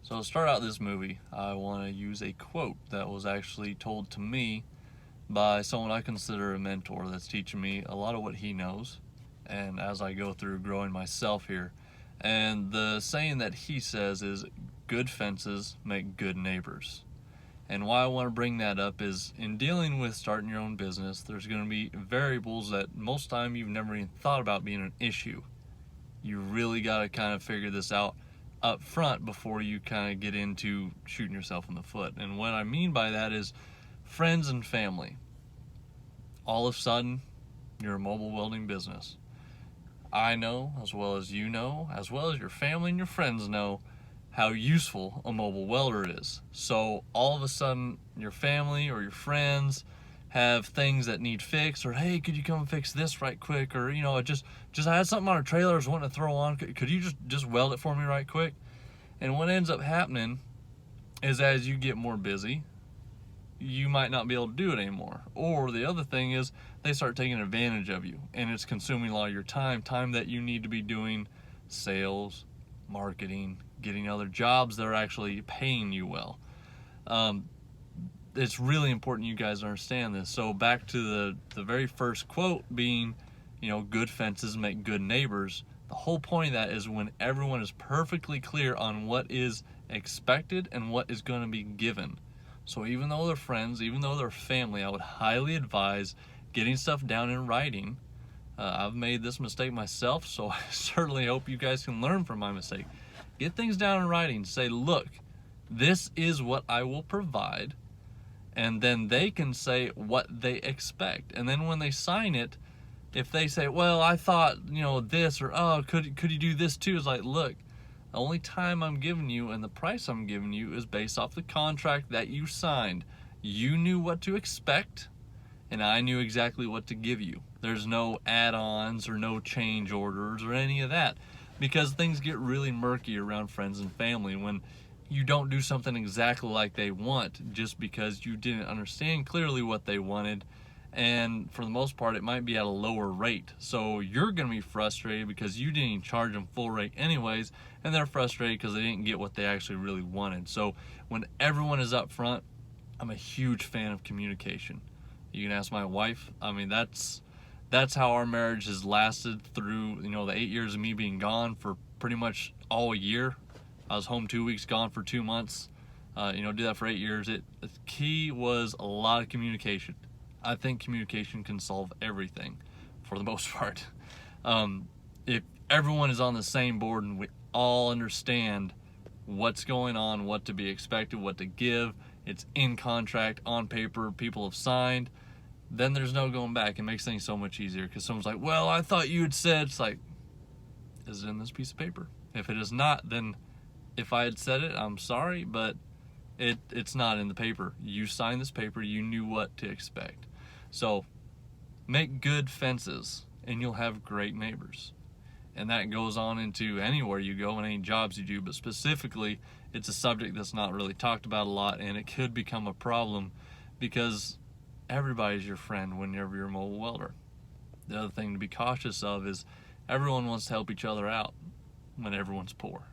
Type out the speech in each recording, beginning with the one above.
So to start out this movie, I want to use a quote that was actually told to me by someone I consider a mentor that's teaching me a lot of what he knows, and as I go through growing myself here. And the saying that he says is, good fences make good neighbors. And why I want to bring that up is, in dealing with starting your own business, there's going to be variables that most time you've never even thought about being an issue. You really got to kind of figure this out up front before you kind of get into shooting yourself in the foot. And what I mean by that is friends and family. All of a sudden, you're a mobile welding business. I know, as well as you know, as well as your family and your friends know, how useful a mobile welder is. So all of a sudden, your family or your friends have things that need fixed, or hey, could you come and fix this right quick? Or just I had something on a trailer I was wanting to throw on. Could you just weld it for me right quick? And what ends up happening is, as you get more busy, you might not be able to do it anymore. Or the other thing is, they start taking advantage of you, and it's consuming a lot of your time that you need to be doing sales, marketing, getting other jobs that are actually paying you well. It's really important you guys understand this. So back to the very first quote being, good fences make good neighbors. The whole point of that is when everyone is perfectly clear on what is expected and what is going to be given. So even though they're friends, even though they're family, I would highly advise getting stuff down in writing. I've made this mistake myself, so I certainly hope you guys can learn from my mistake. Get things down in writing. Say, look, this is what I will provide. And then they can say what they expect. And then when they sign it, if they say, well, I thought, this, or, oh, could you do this too? It's like, look, the only time I'm giving you and the price I'm giving you is based off the contract that you signed. You knew what to expect, and I knew exactly what to give you. There's no add-ons or no change orders or any of that, because things get really murky around friends and family when you don't do something exactly like they want just because you didn't understand clearly what they wanted. And for the most part, it might be at a lower rate. So you're going to be frustrated because you didn't even charge them full rate anyways, and they're frustrated because they didn't get what they actually really wanted. So when everyone is up front, I'm a huge fan of communication. You can ask my wife. I mean, that's how our marriage has lasted through, the 8 years of me being gone for pretty much all year. I was home 2 weeks, gone for 2 months. Do that for 8 years. The key was a lot of communication. I think communication can solve everything for the most part. If everyone is on the same board and we all understand what's going on, what to be expected, what to give, it's in contract, on paper, people have signed, then there's no going back. It makes things so much easier because someone's like, well, I thought you had said, it's like, is it in this piece of paper? If it is not, then if I had said it, I'm sorry, but it's not in the paper. You signed this paper, you knew what to expect. So make good fences and you'll have great neighbors. And that goes on into anywhere you go and any jobs you do, but specifically it's a subject that's not really talked about a lot, and it could become a problem because everybody's your friend whenever you're a mobile welder. The other thing to be cautious of is everyone wants to help each other out when everyone's poor.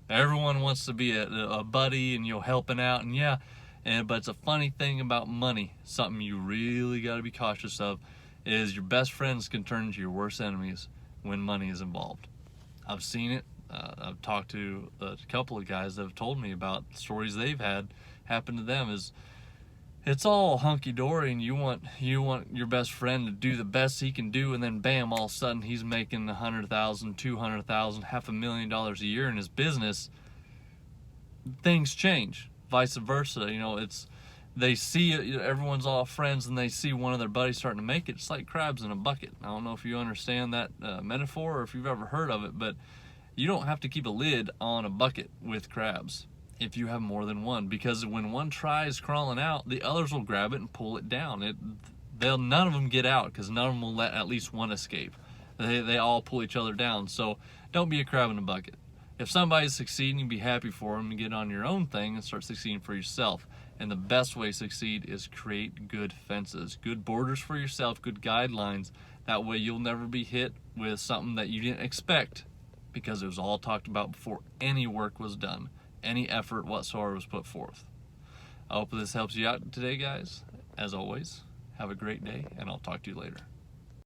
Everyone wants to be a buddy and helping out, and but it's a funny thing about money. Something you really got to be cautious of is your best friends can turn into your worst enemies when money is involved. I've seen it. I've talked to a couple of guys that have told me about stories they've had happen to them. Is it's all hunky-dory and you want your best friend to do the best he can do, and then bam, all of a sudden he's making $100,000, $200,000, $500,000 a year in his business. Things change. Vice versa, they see it, everyone's all friends, and they see one of their buddies starting to make it. It's like crabs in a bucket. I don't know if you understand that metaphor or if you've ever heard of it, but you don't have to keep a lid on a bucket with crabs if you have more than one, because when one tries crawling out, the others will grab it and pull it down. None of them get out because none of them will let at least one escape. They all pull each other down. So don't be a crab in a bucket. If somebody's succeeding, be happy for them and get on your own thing and start succeeding for yourself. And the best way to succeed is create good fences, good borders for yourself, good guidelines. That way you'll never be hit with something that you didn't expect because it was all talked about before any work was done. any effort whatsoever was put forth. I hope this helps you out today, guys. As always, have a great day, and I'll talk to you later.